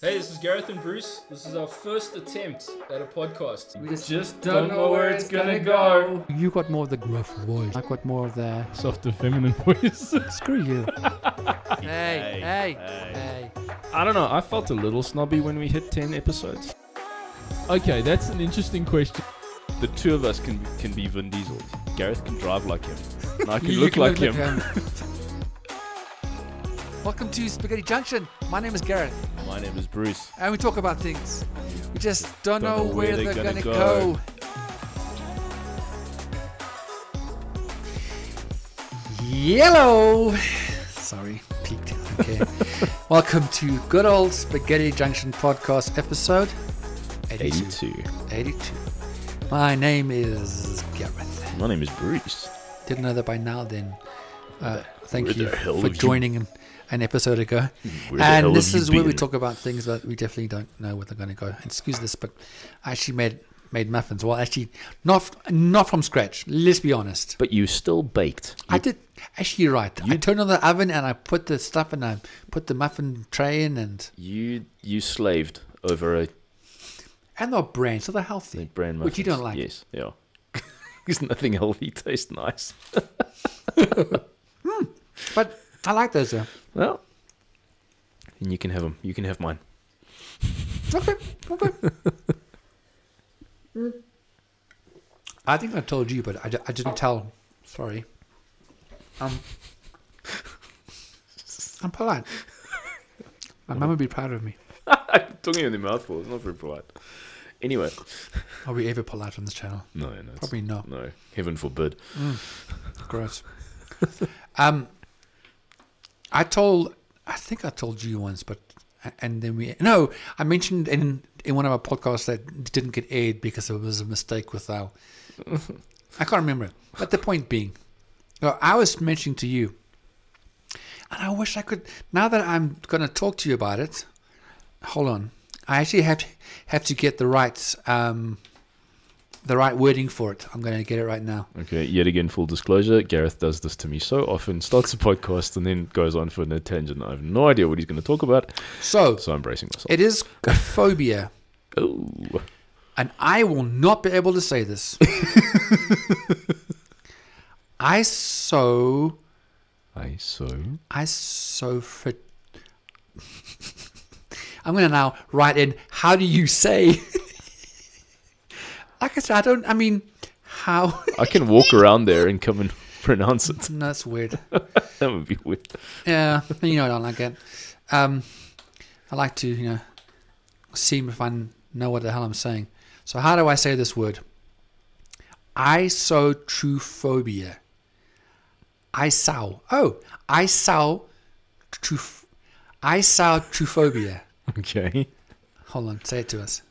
Hey, this is Gareth and Bruce. This is our first attempt at a podcast. We just don't know where it's gonna go. You got more of the gruff voice. I got more of the Softer feminine voice. screw you. Hey. I don't know, I felt a little snobby when we hit 10 episodes. Okay, that's an interesting question. The two of us can be Vin Diesel. Gareth can drive like him. And I can You look can like look him. Welcome to Spaghetti Junction. My name is Gareth, My name is Bruce. and we talk about things. We just don't know where they're gonna go. Yellow. Sorry, peaked. Okay. Welcome to good old Spaghetti Junction podcast episode 82. 82. My name is Gareth. My name is Bruce. Didn't know that by now then. Thank Where you the hell for have you- joining an episode ago. Where the hell And this have you is where we been? talk about things that we definitely don't know where they're going to go. Excuse this, but I actually made muffins. Well, actually, not from scratch. Let's be honest. But you still baked. I did. Actually, you're right. I turned on the oven and I put the stuff and I put the muffin tray in and You slaved over a they're brand, so they're healthy. brand muffins. Which you don't like. Yes, yeah. Because nothing healthy tastes nice. But I like those though. Well, and you can have them. You can have mine. Okay. I think I told you, but I didn't tell. Sorry. I'm polite. My mum would be proud of me. Talking in the mouthful. It's not very polite. Anyway. Are we ever polite on this channel? No, it's- Probably not. No, heaven forbid. Gross. I think I told you once, but and then I mentioned in one of our podcasts that didn't get aired because it was a mistake with our. I can't remember it. But the point being, I was mentioning to you, and I wish I could. Now that I'm going to talk to you about it, hold on. I actually have to get the right wording for it. I'm going to get it right now. Okay, yet again, full disclosure, Gareth does this to me so often, starts a podcast and then goes on for a tangent. I have no idea what he's going to talk about, so I'm bracing myself. It is phobia. Oh. And I will not be able to say this. I'm going to now write in, how do you say? Like I said, how? I can walk around there and come and pronounce it. No, that's weird. That would be weird. Yeah, I don't like it. I like to, see if I know what the hell I'm saying. So how do I say this word? Isotrophobia. Isotrophobia. Okay. Hold on, say it to us.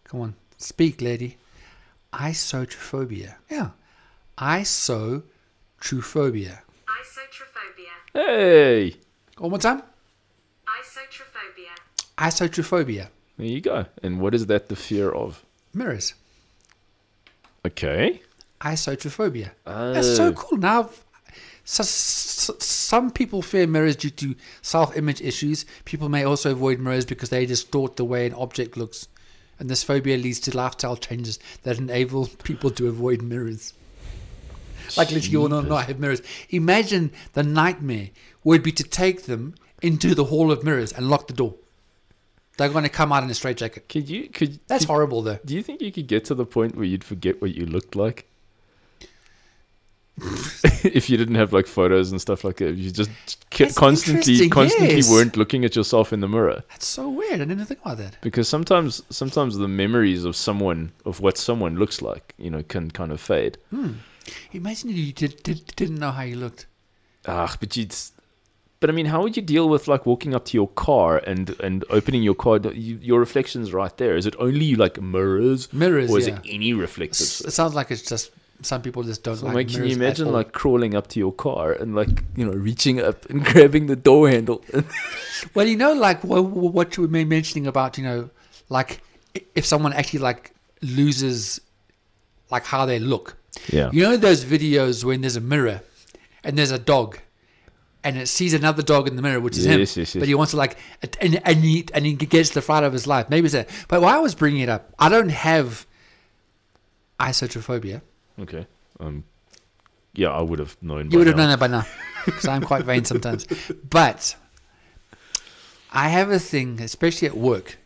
Come on, speak, lady. Isotrophobia. Yeah. Isotrophobia. Isotrophobia. Hey, One more time. Isotrophobia. Isotrophobia. there you go. And what is that the fear of? Mirrors. Okay. Isotrophobia. Oh. That's so cool. Now, some people fear mirrors due to self-image issues. People may also avoid mirrors because they distort the way an object looks. And this phobia leads to lifestyle changes that enable people to avoid mirrors. Like literally, you will not have mirrors. Imagine the nightmare would be to take them into the hall of mirrors and lock the door. They're going to come out in a straitjacket. That's horrible, though. Do you think you could get to the point where you'd forget what you looked like? If you didn't have like photos and stuff like that, you just That's constantly interesting, yes. weren't looking at yourself in the mirror. That's so weird. I didn't think about that. Because sometimes the memories of what someone looks like, can kind of fade. Imagine you didn't know how you looked. But I mean, how would you deal with like walking up to your car and opening your car? Your reflection's right there. Is it only like mirrors? Mirrors, or is yeah. it any reflective? It sounds like it's just some people just don't like Can you mirrors imagine at all. like crawling up to your car and like reaching up and grabbing the door handle? Well, like what you were mentioning about, like if someone actually like loses like how they look. Yeah. Those videos when there's a mirror and there's a dog and it sees another dog in the mirror, which is Yes, him. yes, yes. But he wants to like, and he gets the fright of his life. Maybe it's that. But why I was bringing it up, I don't have isotrophobia. Okay. Yeah, I would have known. You would have known that by now, because I'm quite vain sometimes. But I have a thing, especially at work.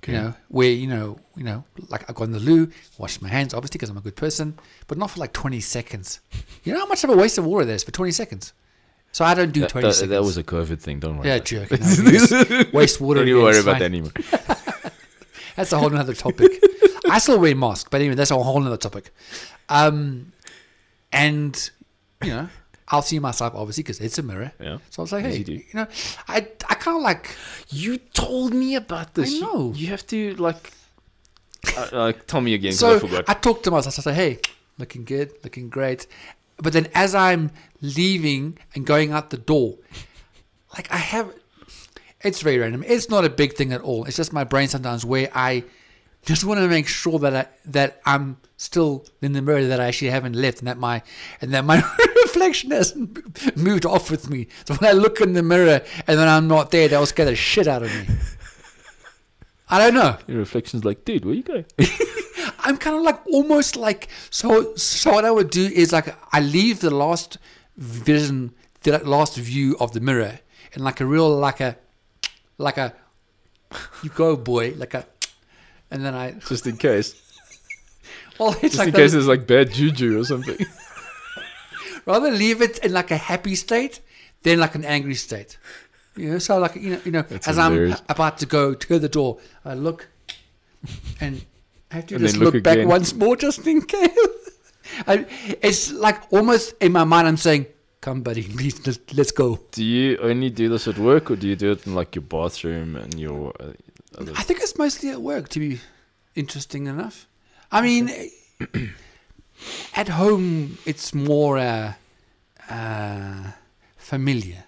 Okay. You know, where like I go in the loo, wash my hands, obviously, because I'm a good person, but not for like 20 seconds. You know how much of a waste of water there is for 20 seconds? So I don't do 20 seconds. That was a COVID thing. Don't worry. Yeah, about jerk. it. Waste water. Don't you worry about that anymore. That's a whole nother topic. I still wear masks, but anyway, that's a whole nother topic. And I'll see myself obviously because it's a mirror. Yeah. So I was like, Yes, hey, you do. I kind of like. You told me about this. I know. You have to like tell me again because So I forgot. I talked to myself. I said, hey, looking good, looking great. But then as I'm leaving and going out the door, like it's very random. It's not a big thing at all. It's just my brain sometimes where I just want to make sure that I'm still in the mirror, that I actually haven't left, and that my reflection hasn't moved off with me. So when I look in the mirror and then I'm not there, that'll scare the shit out of me. I don't know. Your reflection's like, dude, where you going? I'm kind of like almost like so what I would do is like I leave the last view of the mirror and like a real like a you go boy like a, and then I Just in case. well it's Just like in case there's like bad juju or something. rather leave it in like a happy state than like an angry state. So like That's as hilarious. I'm about to go to the door, I look and I have to And just then look look back again. once more just in case. It's like almost in my mind I'm saying, come buddy, please let's go. Do you only do this at work, or do you do it in like your bathroom and your other? I think it's mostly at work, to be interesting enough. I mean, at home it's more familiar.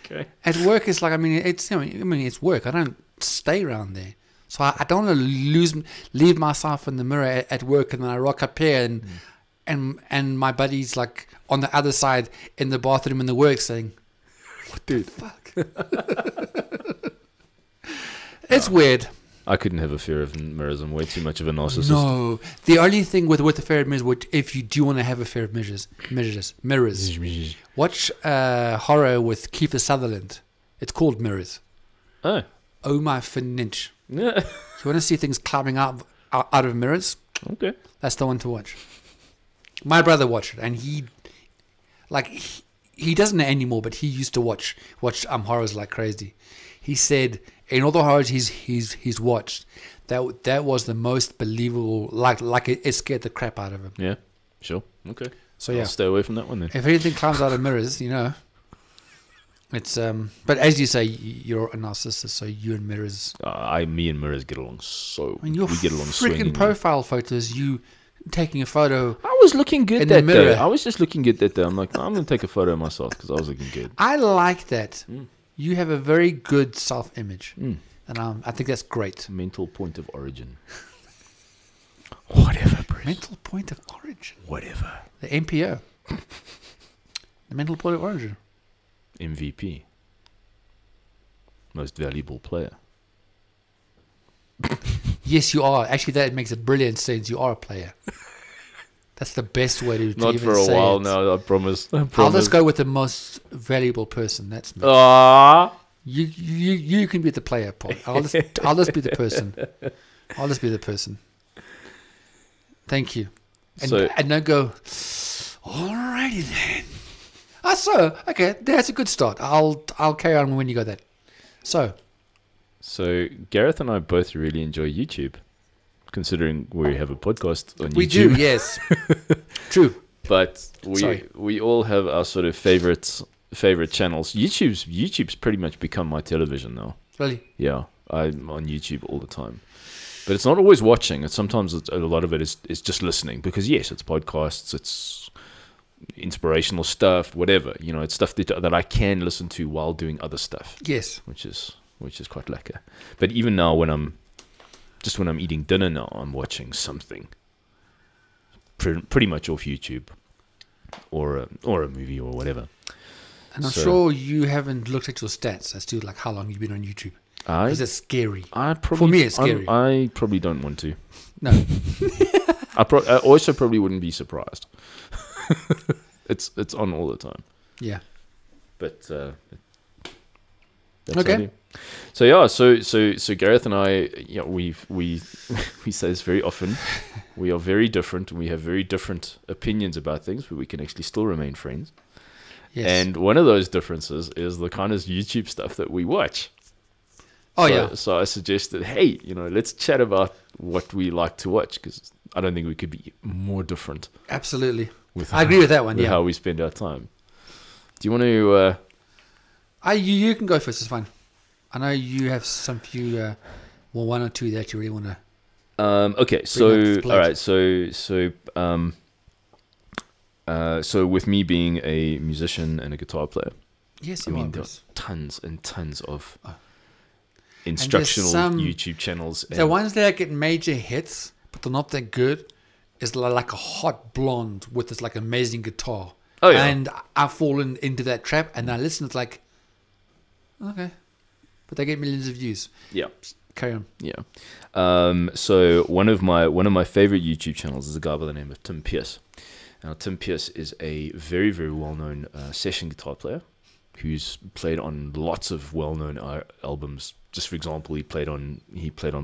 Okay. At work it's like it's work. I don't stay around there, so I don't want to leave myself in the mirror at work, and then I rock up here and my buddy's like on the other side in the bathroom in the work saying, "What the fuck?" It's weird. I couldn't have a fear of mirrors. I'm way too much of a narcissist. No, the only thing with the fear of mirrors, if you do want to have a fear of mirrors, watch horror with Kiefer Sutherland. It's called Mirrors. Oh. Oh my finninch. Yeah. You want to see things climbing out of mirrors? Okay. That's the one to watch. My brother watched it, and he doesn't anymore, but he used to watch horrors like crazy. He said in all the horrors he's watched, that was the most believable. Like it scared the crap out of him. Yeah. Sure. Okay. So yeah, I'll stay away from that one then. if anything climbs out of mirrors, it's But as you say, you're a narcissist, so you and mirrors. Me and mirrors get along so. I mean, your we get along freaking swingingly. profile photos, you taking a photo. I was looking good in the that day. mirror. I was just looking good that day. I'm like, I'm gonna take a photo of myself because I was looking good. I like that. You have a very good self-image, Mm. and I think that's great. Mental point of origin. Whatever, Bruce. Mental point of origin. Whatever. The MPO. The mental point of origin. MVP. Most valuable player. Yes, you are. Actually, that makes a brilliant sense. You are a player. That's the best way to Not even for a say while it. now, I promise. I'll just go with the most valuable person. That's me. Ah. You can be the player part. I'll just be the person. I'll just be the person. Thank you. And don't go, alrighty then. So okay, that's a good start. I'll carry on when you go that. So Gareth and I both really enjoy YouTube, considering we have a podcast on YouTube. we do, yes. True. But Sorry. we all have our sort of favorite channels. YouTube's pretty much become my television now. Really? Yeah, I'm on YouTube all the time. But it's not always watching. Sometimes a lot of it is just listening, because yes, it's podcasts, it's inspirational stuff, whatever. It's stuff that I can listen to while doing other stuff. Yes. Which is quite lekker. But even now, when I'm eating dinner now, I'm watching something pretty much off YouTube. or a movie or whatever. And I'm So- sure you haven't looked at your stats as to like how long you've been on YouTube. I Because it's scary. probably, For me, it's scary. I probably don't want to. No. I also probably wouldn't be surprised. It's on all the time. Yeah. But Okay. only- So yeah, so Gareth and I, we say this very often. We are very different. We have very different opinions about things, but we can actually still remain friends. Yes. And one of those differences is the kind of YouTube stuff that we watch. oh, so, yeah. So I suggested, hey, let's chat about what we like to watch, because I don't think we could be more different Absolutely. with I agree with that one, with yeah. how we spend our time. Do you want to? You can go first, it's fine. I know you have some few, one or two that you really want to. Okay, up so the plate. all right, so with me being a musician and a guitar player, Yes, I you mean are. there's tons and tons of Oh. instructional some- YouTube channels. The ones that get major hits, but they're not that good, is like a hot blonde with this like amazing guitar. Oh, yeah. And I've fallen into that trap, and I listen. It's like, okay, but they get millions of views. Yeah, Carry on. yeah. So one of my favorite YouTube channels is a guy by the name of Tim Pierce. Now Tim Pierce is a very very well known session guitar player who's played on lots of well known albums. Just for example, he played on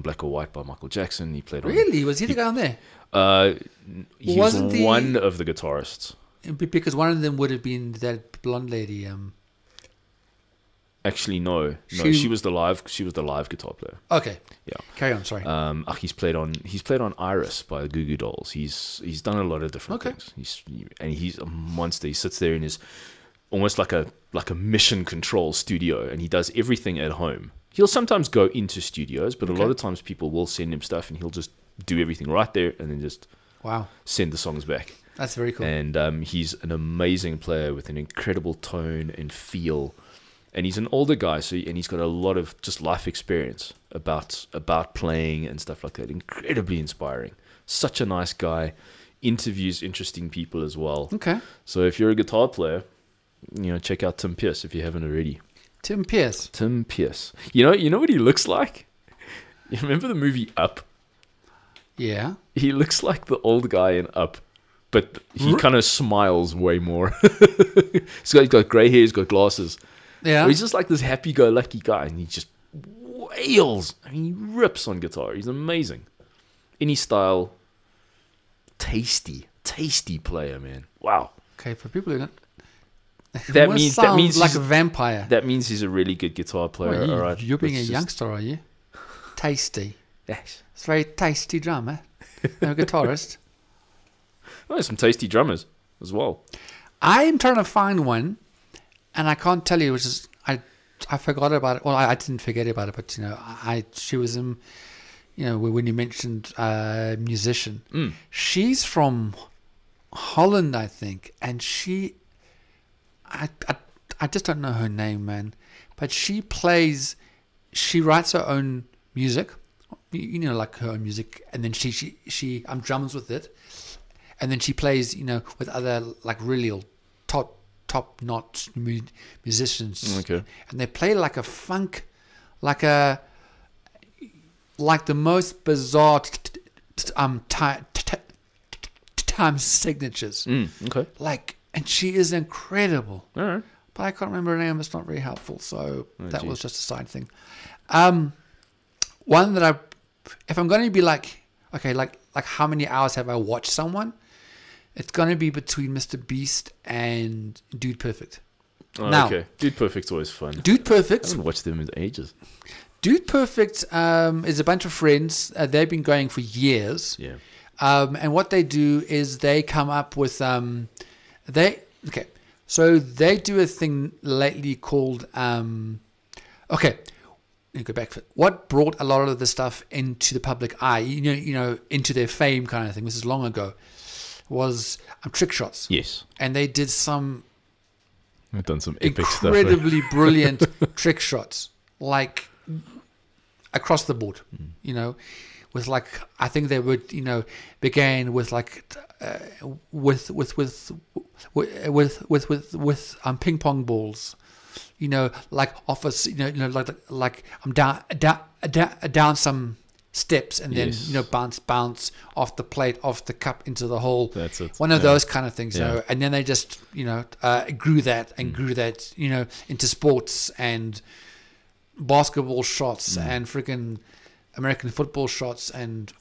Black or White by Michael Jackson. He played on Really? Was he the guy on there? he Wasn't was the- one of the guitarists. Because one of them would have been that blonde lady. Actually, no, She- she was the live guitar player. Okay. Yeah. Carry on. Sorry. He's played on Iris by the Goo Goo Dolls. He's done a lot of different Okay. things. He's a monster. He sits there in his almost like a mission control studio, and he does everything at home. He'll sometimes go into studios, but a lot Okay. of times people will send him stuff, and he'll just do everything right there, and then just Wow. send the songs back. That's very cool. And he's an amazing player with an incredible tone and feel. And he's an older guy, and he's got a lot of just life experience about playing and stuff like that. Incredibly inspiring. Such a nice guy. Interviews interesting people as well. Okay. So if you're a guitar player, check out Tim Pierce if you haven't already. Tim Pierce. Tim Pierce. You know what he looks like? You remember the movie Up? Yeah. He looks like the old guy in Up, but he kind of smiles way more. he's got grey hair, he's got glasses. Yeah. He's just like this happy-go-lucky guy, and he just wails. I mean, he rips on guitar. He's amazing. Any style, tasty player, man. Wow. Okay. For people who don't. That Almost means sounds like he's- a vampire. That means he's a really good guitar player. Well, all right, you're being a Let's just- youngster, are you? Tasty. Yes. It's a very tasty drummer. No guitarist. Oh, there's some tasty drummers as well. I'm trying to find one, and I can't tell you, which is I forgot about it. Well, I didn't forget about it, but she was in, when you mentioned musician, she's from Holland, I think, and I just don't know her name, man, but she writes her own music, like her own music, and then she drums with it, and then she plays, with other like really top-notch musicians. Okay. And they play like a funk, like the most bizarre time signatures. Okay. And she is incredible. All right. But I can't remember her name. It's not very helpful. So that geez. was just a side thing. One that if I'm going to be like, okay, like how many hours have I watched someone? It's going to be between Mr. Beast and Dude Perfect. Oh, Now- okay. Dude Perfect's always fun. Dude I Perfect. haven't watched them in ages. Dude Perfect is a bunch of friends. They've been going for years. Yeah. And what they do is they come up with so they do a thing lately called let me go back for it. What brought a lot of the stuff into the public eye, into their fame kind of thing. This is long ago. Was trick shots. Yes. And they did some I've done some epic stuff. incredibly brilliant trick shots, like across the board, with like, I think they would, began with like with ping pong balls, like office, like I'm down some steps and then bounce off the plate, off the cup into the hole. That's it. One of those kind of things, Yeah. and then they just grew that into sports and basketball shots and freaking American football shots and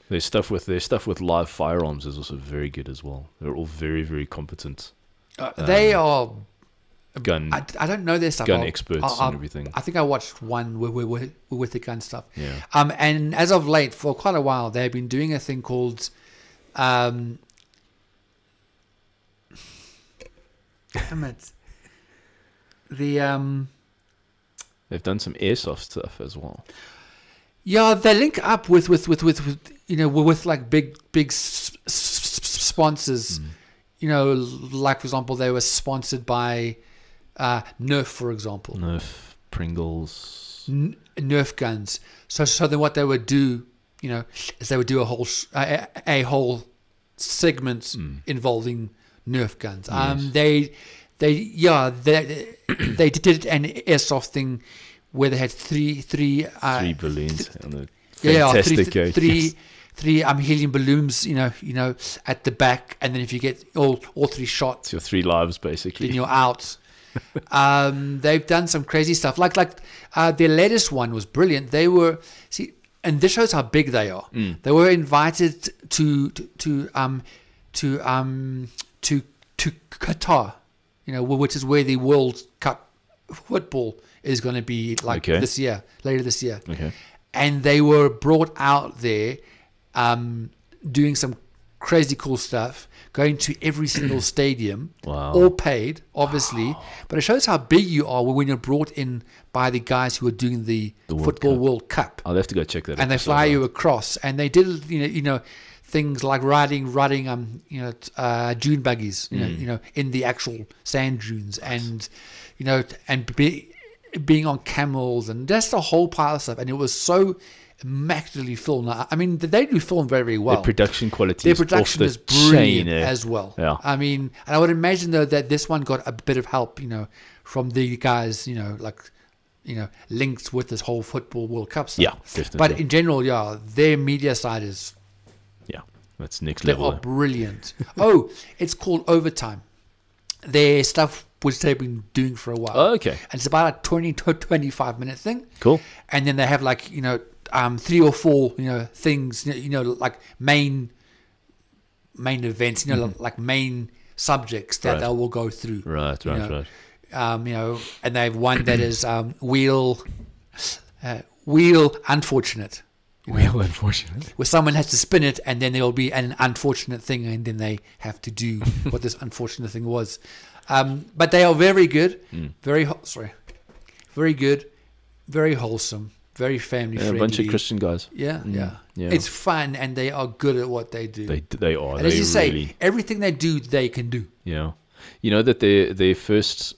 Their stuff with live firearms is also very good as well. They're all very, very competent they are. gun I don't know their stuff. gun experts and everything. I think I watched one with the gun stuff. Yeah. And as of late, for quite a while, they've been doing a thing called damn it. They've done some airsoft stuff as well. Yeah, they link up with like big sponsors. Like for example, they were sponsored by Nerf, for example. Nerf, Pringles. Nerf guns. So then what they would do, is they would do a whole segment involving Nerf guns. Yes. They did an airsoft thing where they had three balloons on a fantastic three helium balloons, at the back, and then if you get all three shots, It's your 3 lives basically. then you're out. They've done some crazy stuff. Like their latest one was brilliant. They were and this shows how big they are. They were invited to Qatar, which is where the World Cup football is going to be later this year. Okay. And they were brought out there, doing some crazy cool stuff, going to every single stadium, Wow. all paid, obviously. But it shows how big you are when you're brought in by the guys who are doing the World Football Cup. World Cup. I'll have to go check that out. And they fly you across. And they did, things like riding dune buggies, in the actual sand dunes, and being on camels, and just a whole pile of stuff. And it was so immaculately filmed. I mean, they do film very, very well. Their production quality Their is production off is the brilliant chain, eh? as well. Yeah. I mean, and I would imagine though that this one got a bit of help, from the guys, linked with this whole Football World Cup stuff. Yeah, definitely. But in general, their media side is, Yeah, that's next they level. are brilliant. Oh, it's called Overtime. Their stuff which they've been doing for a while. Oh, okay. And it's about a 20 to 25 minute thing. Cool. And then they have 3 or 4 things, like main events, like main subjects that Right. they will go through. Right. And they have one that is wheel unfortunate. Well, unfortunate. Where someone has to spin it, and then there will be an unfortunate thing, and then they have to do what this unfortunate thing was. But they are very good, very good, very wholesome, very family Yeah, friendly. a bunch of Christian guys. Yeah. Yeah. It's fun, and they are good at what they do. They are. and as They you say, really, everything they do, they can do. yeah. You know that their first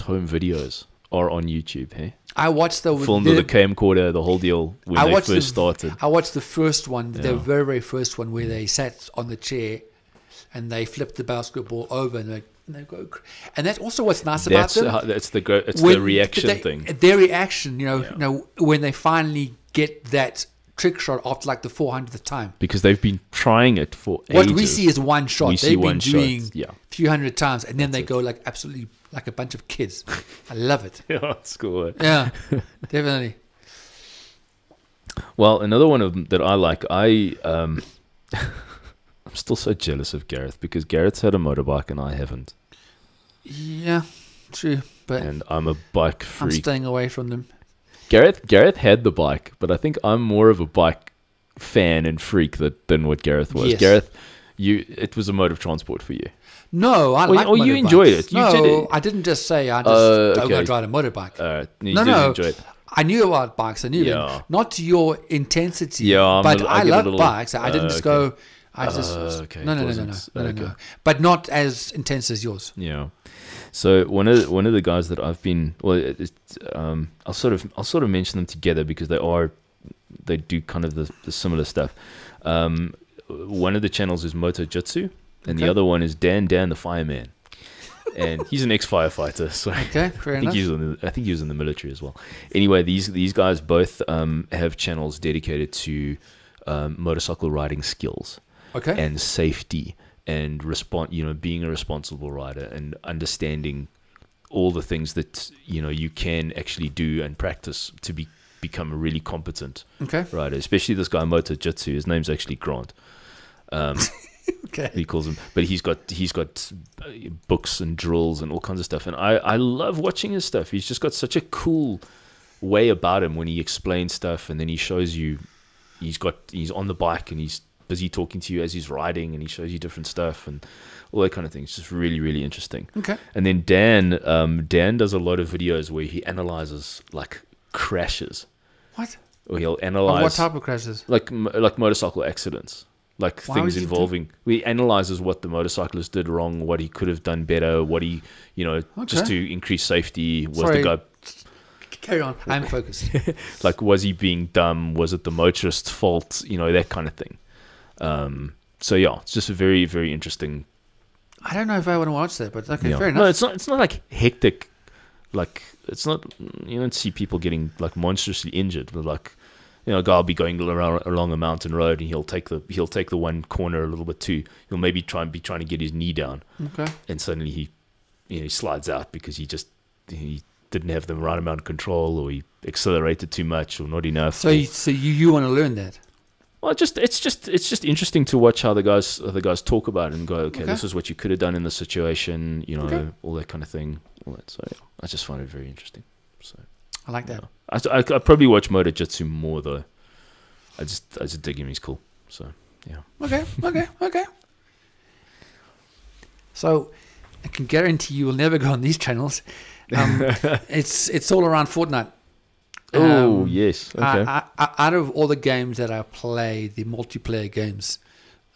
home videos are on YouTube. Hey, I watched the filmed with a camcorder, the whole deal when I they watched first started. I watched the first one, the Yeah. very, very first one, where they sat on the chair and they flipped the basketball over and they go. And that's also what's nice about them. It's the reaction thing. Their reaction, when they finally get that trick shot after like the 400th time. Because they've been trying it for What ages. we see is one shot. We see They've been one shot, doing yeah. a few hundred times, and then they go like absolutely like a bunch of kids. I love it. Yeah, it's cool. eh? Yeah, definitely. Well, another one of them that I like, I'm still so jealous of Gareth because Gareth's had a motorbike and I haven't. Yeah, true. But And I'm a bike I'm freak. staying away from them. Gareth had the bike, but I think I'm more of a bike fan and freak than what Gareth was. Yes. Gareth, it was a mode of transport for you. No, I like you motorbikes. enjoyed it. You no, did it. I didn't just say I just Okay. go ride a motorbike. You No, did no. enjoy it. I knew about bikes. I knew Yeah. them. Not to your intensity. Yeah, but I I get a love little- bikes. I didn't just okay. go. I just Okay, no, it no. wasn't- okay. But not as intense as yours. Yeah. So one of the guys that I've been I'll sort of mention them together because they are they do kind of the similar stuff. One of the channels is Moto Jitsu, and the other one is Dan the Fireman. And he's an ex-firefighter, so Okay, fair enough. I think he was in the military as well. Anyway, these guys both have channels dedicated to motorcycle riding skills Okay. and safety and being a responsible rider and understanding all the things that you can actually do and practice to become a really competent Okay. rider. Especially this guy Moto Jitsu. His name's actually Grant. Okay. He calls him, but he's got books and drills and all kinds of stuff, and I love watching his stuff. He's just got such a cool way about him when he explains stuff, and then he shows you he's on the bike and he's busy talking to you as he's riding, and he shows you different stuff and all that kind of thing. It's just really, really interesting. Okay. And then Dan does a lot of videos where he analyzes like crashes, What? or he'll Of analyze what type of crashes? like motorcycle accidents, like Why things would you do- involving. He analyzes what the motorcyclist did wrong, what he could have done better, what he, just Okay. to increase safety. Was Sorry. the guy Carry on. I'm focused. like, was he being dumb? Was it the motorist's fault? That kind of thing. So yeah, it's just a very, very interesting. I don't know if I want to watch that, but okay, Yeah. fair No, enough. it's not like hectic. Like, it's not. You don't see people getting like monstrously injured, but like, a guy will be going along a mountain road and he'll take the one corner a little bit too. He'll maybe trying to get his knee down, Okay. and suddenly he slides out because he didn't have the right amount of control, or he accelerated too much, or not enough. So you want to learn that? Well, it's just interesting to watch how the guys talk about it and go, okay, Okay. this is what you could have done in the situation, Okay. all that kind of thing. All that. So yeah, I just find it very interesting. So I like that. yeah. I probably watch Moto Jitsu more though. I just dig him. He's cool. So yeah. Okay. So I can guarantee you will never go on these channels. It's all around Fortnite. Oh yes. Okay. Out of all the games that I play, the multiplayer games,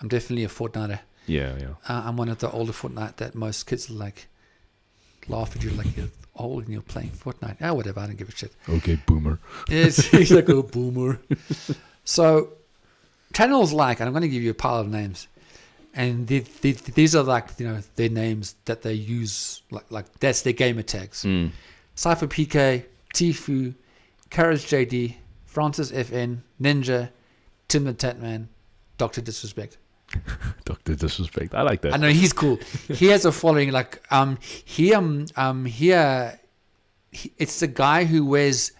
I'm definitely a Fortniter. yeah. I'm one of the older Fortnite that most kids like laugh at you like you're old and you're playing Fortnite. Oh, whatever. I don't give a shit. Okay, boomer. He's like a boomer. So channels like, and I'm going to give you a pile of names, and these are like their names that they use, like that's their gamer tags. Cypher PK, Tifu, Courage JD, Francis FN, Ninja, Tim the Tatman, Dr. Disrespect. Dr. Disrespect. I like that. I know he's cool. He has a following. Like it's the guy who wears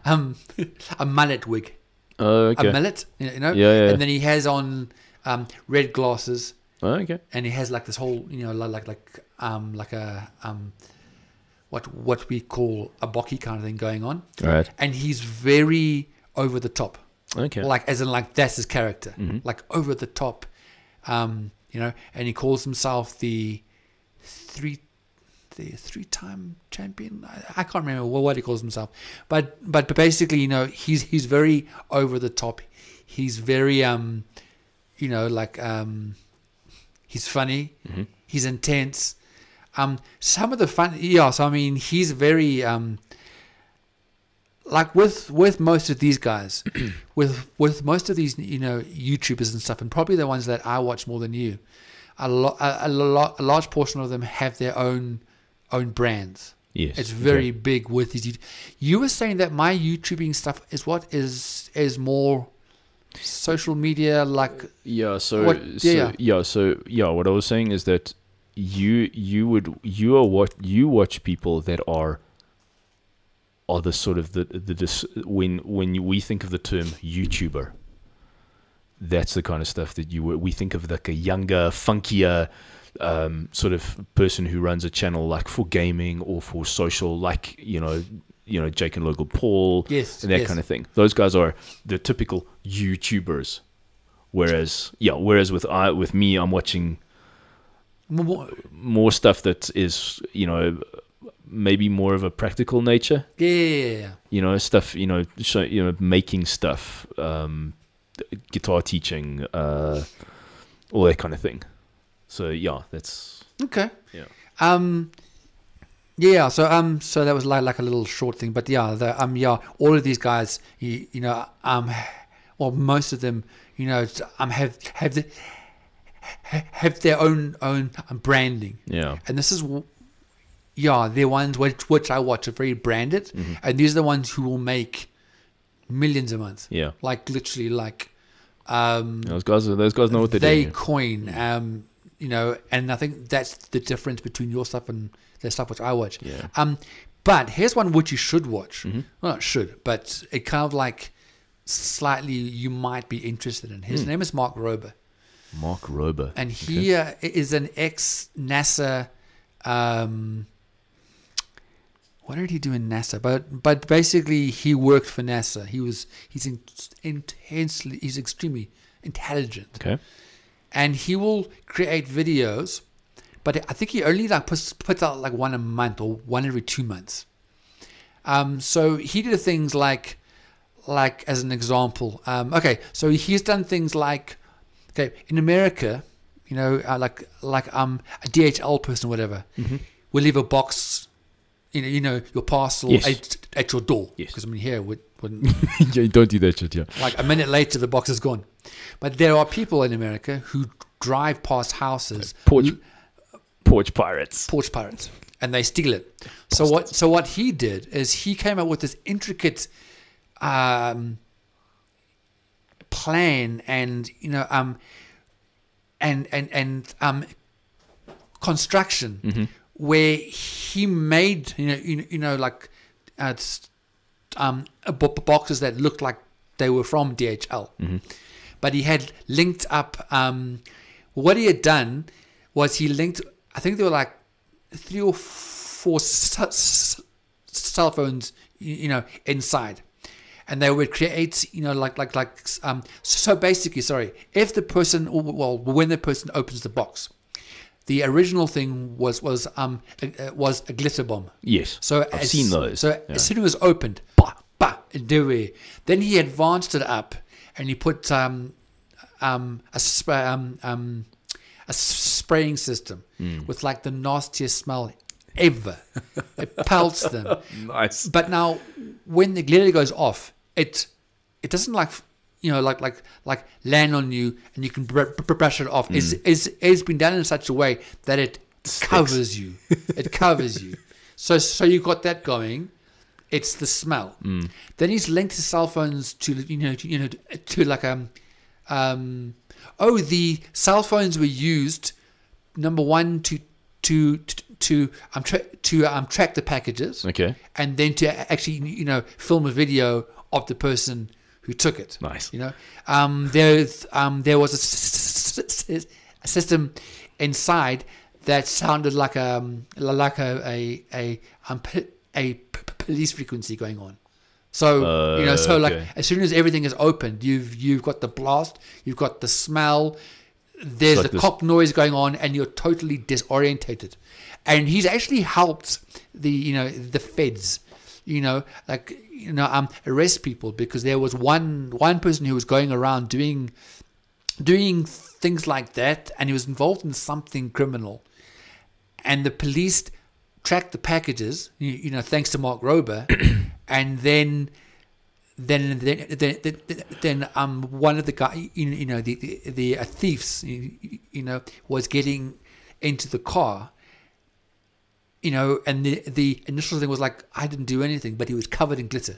a mullet wig. Oh, okay. A mullet, Yeah. And then he has on red glasses, Oh, okay. and he has like this whole, like a what we call a bocky kind of thing going on. All right. And he's very over the top. Okay. Like as in like that's his character. Mhm. Like over the top. And he calls himself the three-time champion. I can't remember what he calls himself, but basically, he's very over the top. He's very he's funny. Mm-hmm. He's intense. Some of the fun, yeah. So I mean, he's very like with most of these guys, with most of these YouTubers and stuff, and probably the ones that I watch more than you, a large portion of them have their own brands. Yes. It's very big with these. You were saying that my YouTubing stuff is more social media, like Yeah. So What- yeah. What I was saying is that you watch people that are the sort of when we think of the term YouTuber, that's the kind of stuff that we think of, like a younger, funkier sort of person who runs a channel like for gaming or for social, like Jake and Logan Paul, Yes, and that yes. kind of thing. Those guys are the typical YouTubers. Whereas with me, I'm watching more stuff that is maybe more of a practical nature. Yeah. Stuff, making stuff, guitar teaching, all that kind of thing. So yeah, that's Okay. yeah. Yeah, so that was like a little short thing, but all of these guys, well, most of them, have their own branding. Yeah. And this is, they're ones which I watch are very branded, and these are the ones who will make millions a month. Yeah. Like literally, like those guys know what they're they doing. coin, and I think that's the difference between your stuff and the stuff which I watch. Yeah. But here's one which you should watch. Well, not should, but it kind of like slightly you might be interested in. His name is Mark Rober. Mark Rober. And he is an ex-NASA. What did he do in NASA? But basically, he worked for NASA. He's extremely intelligent. Okay. And he will create videos, but I think he only like puts out like one a month or one every 2 months. So he did things like as an example. So he's done things like, in America, like a DHL person or whatever, will leave a box, your parcel at your door. Yes. Because I mean here wouldn't. Yeah, you don't do that shit. Yeah. Like a minute later, the box is gone. But there are people in America who drive past houses, Porch pirates, and they steal it. So what he did is he came up with this intricate plan and construction where he made boxes that looked like they were from DHL, but he had linked up. What he had done was he linked. I think there were like 3 or 4 cell phones, inside, and they would create, so basically, if the person, when the person opens the box, the original thing was a glitter bomb. Yes. So I've seen those. So as soon as it was opened, then he advanced it up and he put a spraying system with like the nastiest smell ever. It pelts them. Nice. But now, when the glitter goes off, it doesn't like land on you and you can brush it off. It's been done in such a way that it covers you. It covers you. So you've got that going. It's the smell. Then he's linked his cell phones to like the cell phones were used, number one, to track the packages. Okay. And then to actually film a video of the person who took it. Nice. There was a system inside that sounded like a police frequency going on. So okay. as soon as everything is opened, you've got the blast, you've got the smell, there's like the cop noise going on, and you're totally disorientated. And he's actually helped the feds, arrest people, because there was one person who was going around doing things like that, and he was involved in something criminal, and the police tracked the packages, thanks to Mark Rober, and then one of the guy, the thieves, was getting into the car, and the initial thing was like, I didn't do anything, but he was covered in glitter,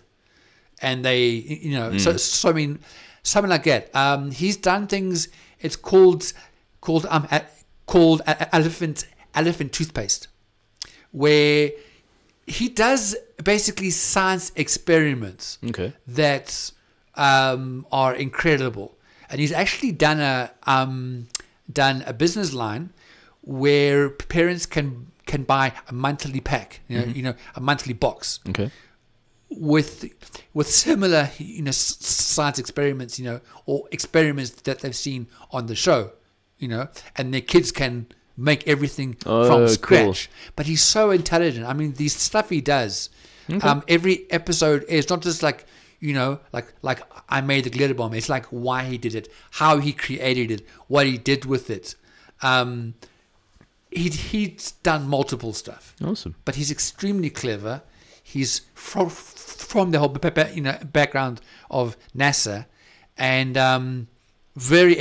and they, so I mean, something like that. He's done things. It's called elephant toothpaste, where he does basically science experiments that are incredible, and he's actually done a business line where parents can buy a monthly pack, a monthly box, with similar science experiments, or experiments that they've seen on the show, and their kids can make everything from scratch. Cool. But he's so intelligent. I mean, the stuff he does. Every episode is not just like like I made the glitter bomb. It's like why he did it, how he created it, what he did with it. he's done multiple stuff, Awesome. but he's extremely clever. He's from the whole background of NASA, and very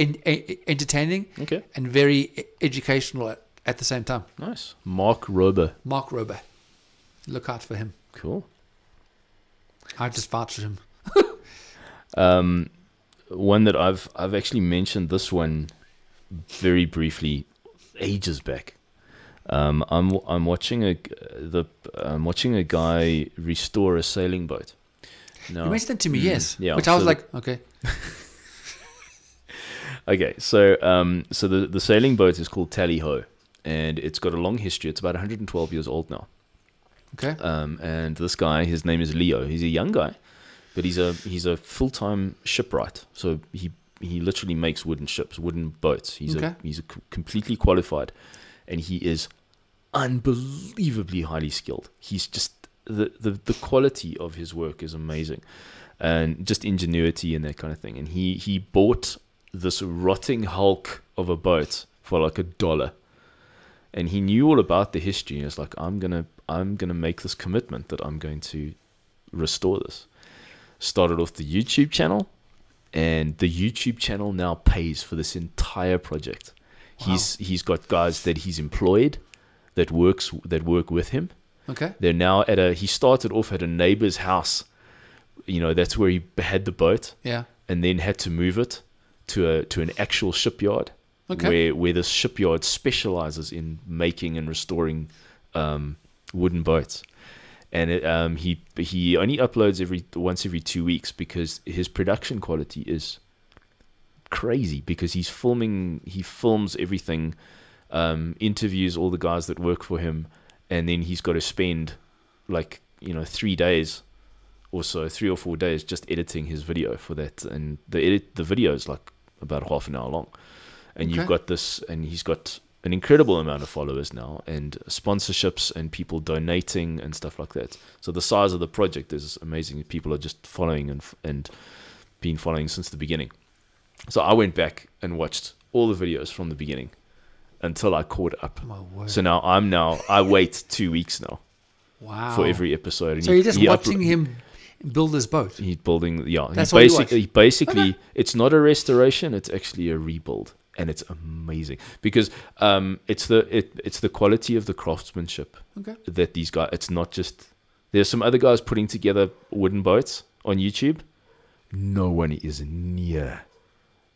entertaining, Okay. and very educational at the same time. Nice. Mark Rober. Mark Rober, look out for him. Cool. I just vouch for him. One that I've actually mentioned this one very briefly ages back. I'm watching a guy restore a sailing boat. No. You mentioned it to me, yes. yeah, Which I was so like, okay. Okay, so the sailing boat is called Tally Ho, and it's got a long history. It's about 112 years old now. Okay. And this guy, his name is Leo. He's a young guy, but he's a full-time shipwright. So he literally makes wooden ships, wooden boats. He's completely qualified, and he is unbelievably highly skilled. He's just the quality of his work is amazing, and just ingenuity and that kind of thing. And he bought this rotting hulk of a boat for like $1, and he knew all about the history. He was like, I'm gonna make this commitment that I'm going to restore this. Started off the YouTube channel, and the YouTube channel now pays for this entire project. Wow. He's got guys that he's employed that work with him. Okay. They're now he started off at a neighbor's house. That's where he had the boat. Yeah. And then had to move it to an actual shipyard. Okay. Where this shipyard specializes in making and restoring wooden boats. And he only uploads once every 2 weeks because his production quality is crazy, because he films everything, interviews all the guys that work for him, and then he's got to spend 3 days or so, 3 or 4 days just editing his video for that. And the video is like about half an hour long. And Okay. you've got this, and he's got an incredible amount of followers now, and sponsorships, and people donating and stuff like that. So the size of the project is amazing. People are just following and been following since the beginning. So I went back and watched all the videos from the beginning until I caught up. My word. So now I wait 2 weeks now Wow. for every episode. And So you're just watching him build his boat. He's building, yeah. That's all you watch? He basically, it's not a restoration; it's actually a rebuild, and it's amazing because it's the quality of the craftsmanship Okay. that these guys. It's not just. There's some other guys putting together wooden boats on YouTube. No one is near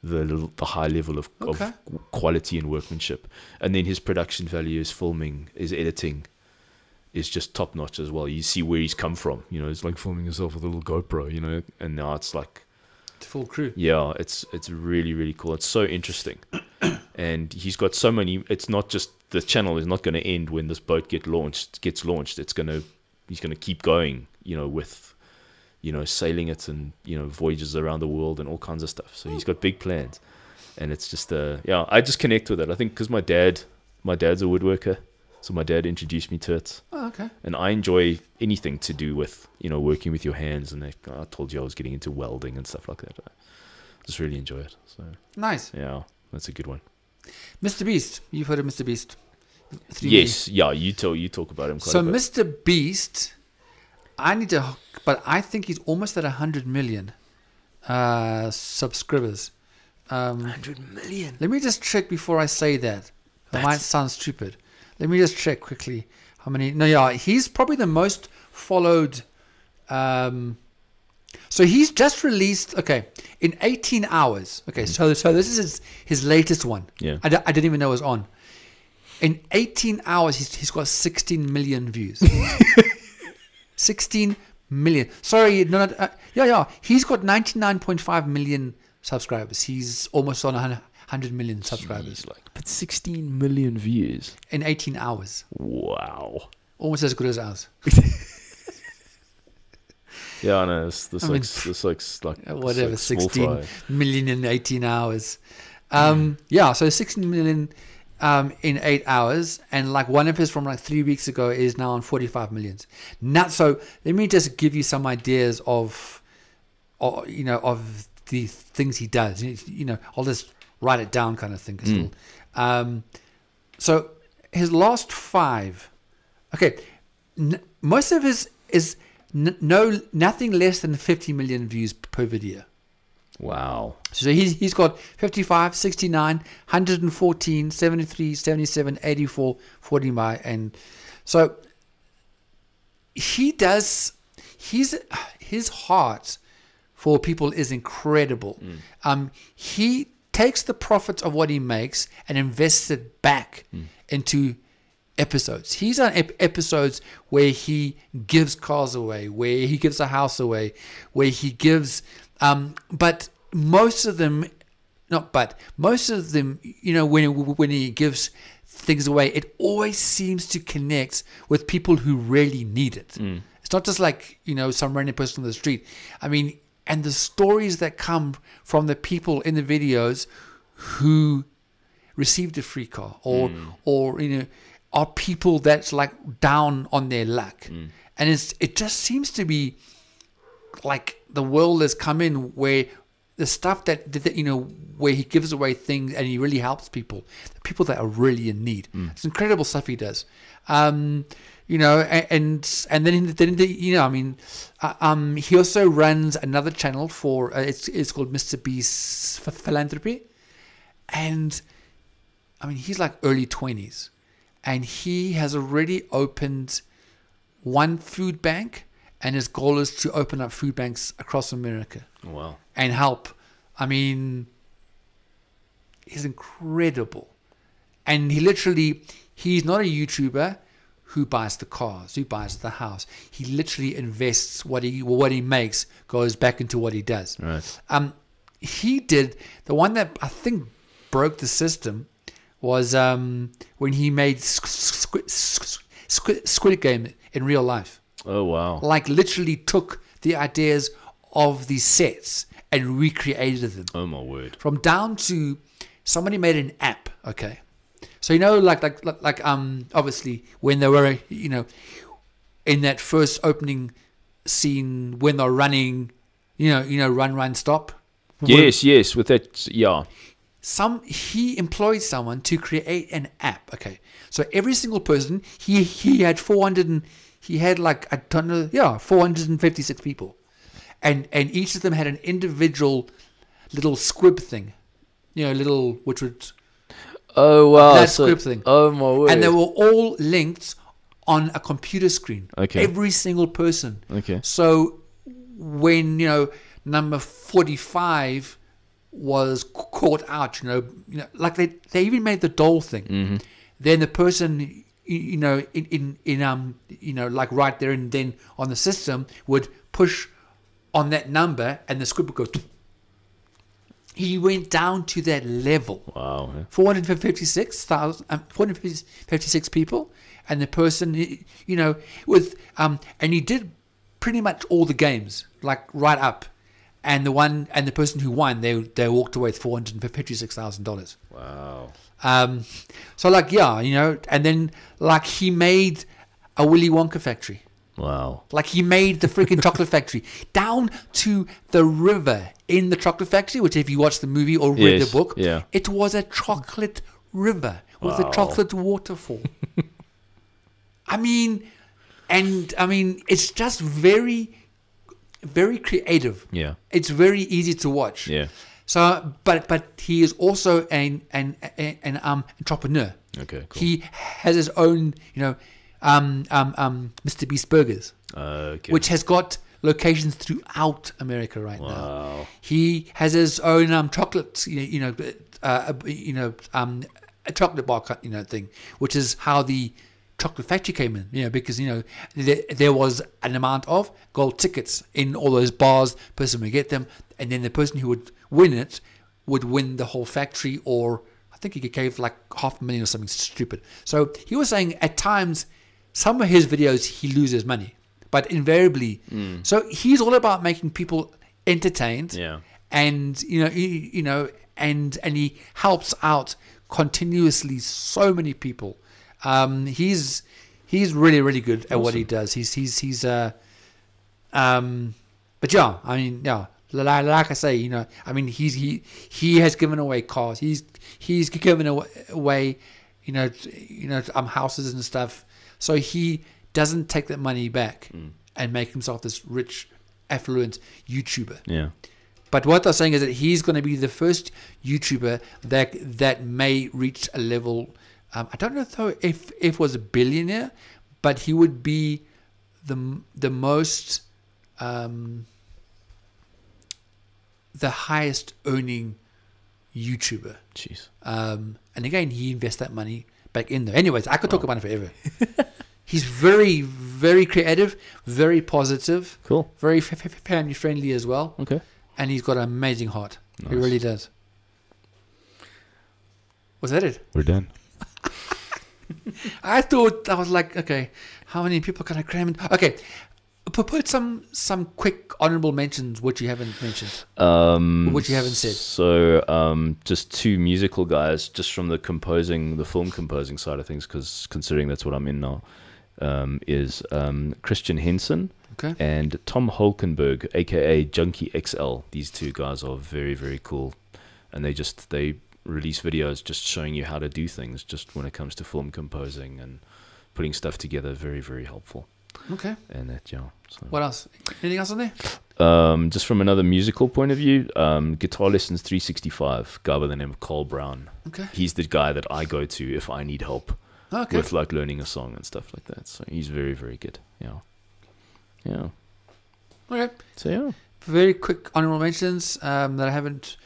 the high level of quality and workmanship, and then his production value, his filming, his editing is just top notch as well. You see where he's come from. It's like filming himself with a little GoPro. And now it's like Full crew. Yeah, it's really, really cool. It's so interesting. And he's got so many. It's not just the channel is not going to end when this boat gets launched. He's going to keep going, with sailing it and voyages around the world and all kinds of stuff. So he's got big plans. And it's just I just connect with it. I think because my dad's a woodworker. So my dad introduced me to it. Oh, okay. And I enjoy anything to do with, working with your hands. And I told you I was getting into welding and stuff like that. I just really enjoy it. So Nice. yeah, that's a good one. Mr. Beast. You've heard of Mr. Beast? 3D. Yes, yeah, you talk about him quite So a bit. Mr. Beast, but I think he's almost at 100 million subscribers. 100 million. Let me just check before I say that. It might sound stupid. Let me just check quickly how many. No, yeah, he's probably the most followed. So he's just released. Okay, in 18 hours. Okay, so this is his latest one. Yeah. I didn't even know it was on. In 18 hours, he's got 16 million views. 16 million. Sorry, no, yeah. He's got 99.5 million subscribers. He's almost on 100 million subscribers. But 16 million views. In 18 hours. Wow. Almost as good as ours. Yeah, I know. This looks like whatever, it's like 16 small fry. million in 18 hours. Yeah, so 16 million in 8 hours, and like one of his from like 3 weeks ago is now on 45 millions. Now, so let me just give you some ideas of the things he does. I'll just write it down, kind of thing. So his last 5. Okay, most of his is nothing less than 50 million views per video. Wow. So he's got 55, 69, 114, 73, 77, 84, 49, and so he does. His heart for people is incredible. He takes the profits of what he makes and invests it back into episodes. He's on episodes where he gives cars away, where he gives a house away, where he gives but most of them, you know, when he gives things away, it always seems to connect with people who really need it. It's not just like, you know, some random person on the street. I mean, and the stories that come from the people in the videos who received a free car or you know, are people that's like down on their luck. And it just seems to be like the world has come in where the stuff that you know, where he gives away things and he really helps people, the people that are really in need. It's incredible stuff he does. You know, and then you know, I mean, he also runs another channel for it's called Mr. Beast's Philanthropy, and I mean, he's like early 20s, and he has already opened one food bank, and his goal is to open up food banks across America. Wow. And help. I mean, he's incredible. And he's not a YouTuber who buys the cars, who buys the house. He literally invests what he makes goes back into what he does. Right. He did the one that I think broke the system was when he made Squid Game in real life. Oh wow. Like literally took the ideas of these sets and recreated them. Oh my word. From down to somebody made an app, okay. So you know, like obviously when they were, you know, in that first opening scene when they're running, you know, run, stop. Yes, with that, yeah. He employed someone to create an app. Okay, so every single person he had 400 and he had like 456 people, and each of them had an individual little squib thing, you know, little which would. Oh wow! That squib thing. Oh my word! And they were all linked on a computer screen. Okay. Every single person. Okay. So when, you know, number 45 was caught out, you know, like they even made the doll thing. Mm-hmm. Then the person, you know, in you know, like right there and then on the system would push on that number and the script would go. He went down to that level. Wow. 456 people, and the person, you know, with and he did pretty much all the games, like right up, and the person who won, they walked away with $456,000. Wow. So like, yeah, you know, and then like he made a Willy Wonka factory. Wow. Like he made the freaking chocolate factory down to the river in the chocolate factory, which if you watch the movie or read the book, yeah. it was a chocolate river with a Wow. chocolate waterfall. I mean, it's just very, very creative. Yeah. It's very easy to watch. Yeah. So, but he is also an entrepreneur. Okay. Cool. He has his own, you know, Mr. Beast Burgers, Okay. which has got locations throughout America right now. Wow. He has his own chocolate, a chocolate bar, you know, thing, which is how the chocolate factory came in, you know, because, you know, there was an amount of gold tickets in all those bars. Person would get them, and then the person who would win it would win the whole factory, or I think he gave like $500,000 or something stupid. So he was saying at times, some of his videos he loses money, but invariably. So he's all about making people entertained. Yeah. And and he helps out continuously so many people. He's really, really good at what he does. But yeah, I mean, yeah, like I say, you know, I mean, he has given away cars. He's given away houses and stuff. So he doesn't take that money back and make himself this rich, affluent YouTuber. Yeah. But what they're saying is that he's going to be the first YouTuber that may reach a level. I don't know though if it was a billionaire, but he would be the most the highest earning YouTuber. Jeez. And again, he invests that money back in there. Anyways, I could talk about it forever. He's very, very creative, very positive, Cool. very family friendly as well. Okay. And he's got an amazing heart. Nice. He really does. Was that it? We're done. I was like, okay, how many people can I cram in? Okay, put some quick honorable mentions which you haven't mentioned, which you haven't said. So just two musical guys, just from the film composing side of things, because considering that's what I'm in now, is Christian Henson. Okay. And Tom Holkenberg, aka Junkie XL. These two guys are very, very cool, and they release videos just showing you how to do things, just when it comes to film composing and putting stuff together. Very, very helpful. Okay. And that, yeah. So. What else? Anything else on there? Just from another musical point of view, Guitar Lessons 365, guy by the name of Cole Brown. Okay. He's the guy that I go to if I need help with like learning a song and stuff like that. So he's very, very good. Yeah. Yeah. Okay. So yeah. Very quick honorable mentions that I haven't.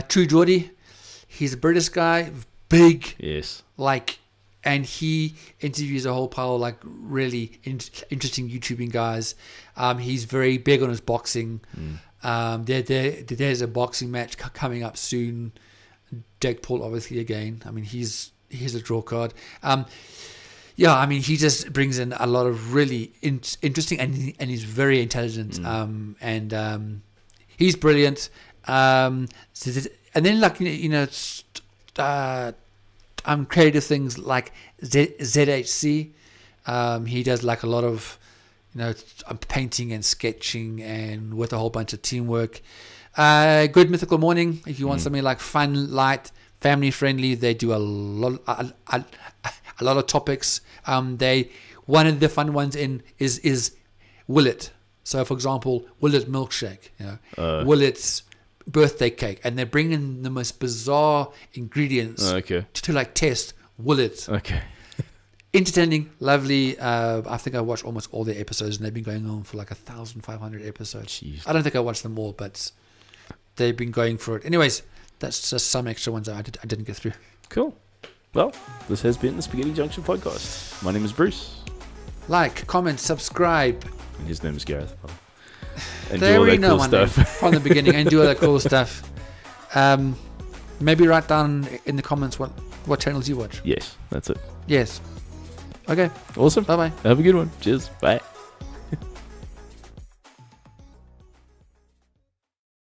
True Geordie, he's a British guy, big. Yes. And he interviews a whole pile of like really interesting YouTubing guys. He's very big on his boxing. There's a boxing match coming up soon. Jake Paul, obviously, again. I mean, he's a draw card. Yeah, I mean, he just brings in a lot of really interesting, and he's very intelligent. He's brilliant. And then, like, creative things like ZHC. He does like a lot of, painting and sketching, and with a whole bunch of teamwork. Good Mythical Morning. If you want something like fun, light, family friendly, they do a lot of topics. One of the fun ones is Will It. So, for example, Will It milkshake. Will It's birthday cake, and they bring in the most bizarre ingredients to like test Will It. Okay. Entertaining, lovely. I think I watched almost all their episodes, and they've been going on for like 1,500 episodes. Jeez. I don't think I watched them all, but they've been going for it. Anyways, that's just some extra ones I didn't get through. Cool. Well, this has been the Spaghetti Junction podcast. My name is Bruce. Like, comment, subscribe. And his name is Gareth. And They do all already that know cool my name stuff. from the beginning, and do all that cool stuff. Maybe write down in the comments what channels you watch. Yes, that's it. Yes. Okay. Awesome. Bye bye. Have a good one. Cheers. Bye.